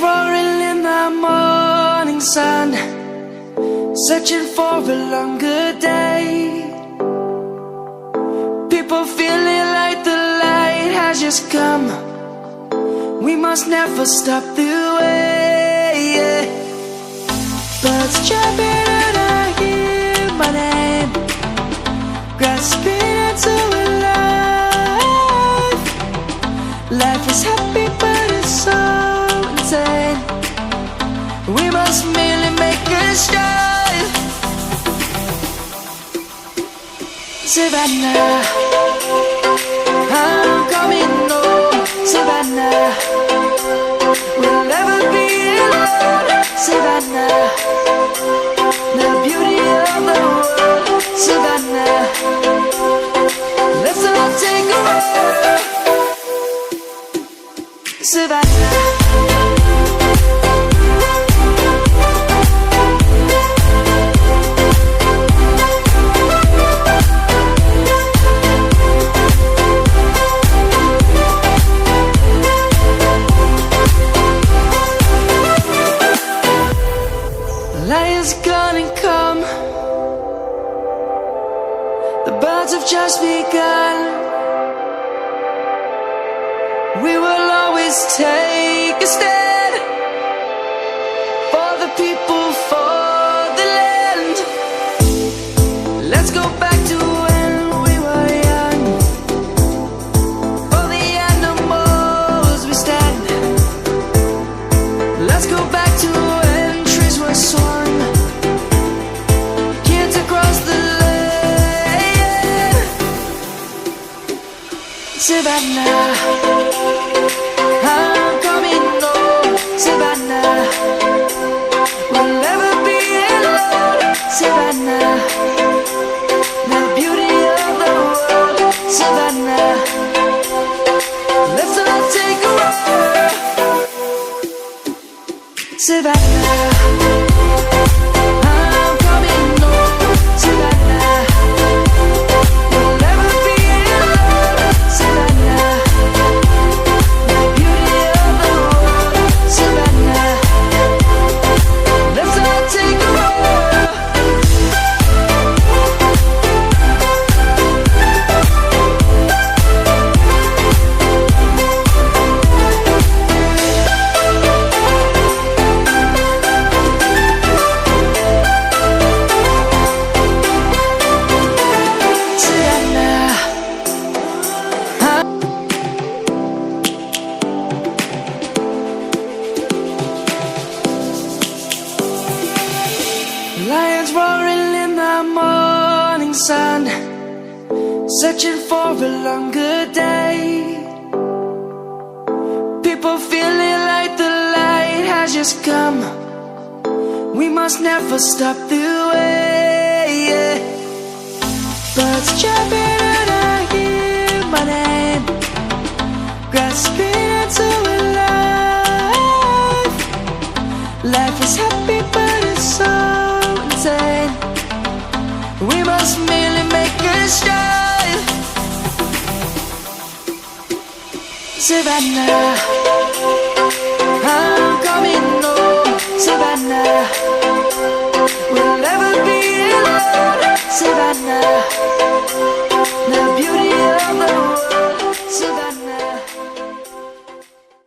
roaring in the morning sun, searching for a longer day. People feeling like the light has just come. We must never stop the way. Birds jumping and I hear my name, grasping into a life. Life is happy but it's so insane. We must merely make a strive. Savannah, I'm coming home. Savannah, we'll never be alone. Savannah, the beauty of the world. Savannah, let's all take a walk. Savannah, lion's gonna come. The birds have just begun. We will always take a stand for the people, for the land. Let's go back to when we were young. For the animals we stand. Let's go back to when trees were swung, kids across the land. Savannah, I'm coming home. Savannah, we'll never be alone. Savannah, the beauty of the world. Savannah, let's all take a walk. Savannah, I'm coming home. Savannah, we'll never be alone. Savannah, the beauty of the world. Savannah, let's all take a walk. Lions roaring in the morning sun, searching for a longer day. People feeling like the light has just come. We must never stop the way. Birds jumping and I hear my name, grasping into a life. Life is happy but it's so insane. We must merely make a strive. Savannah,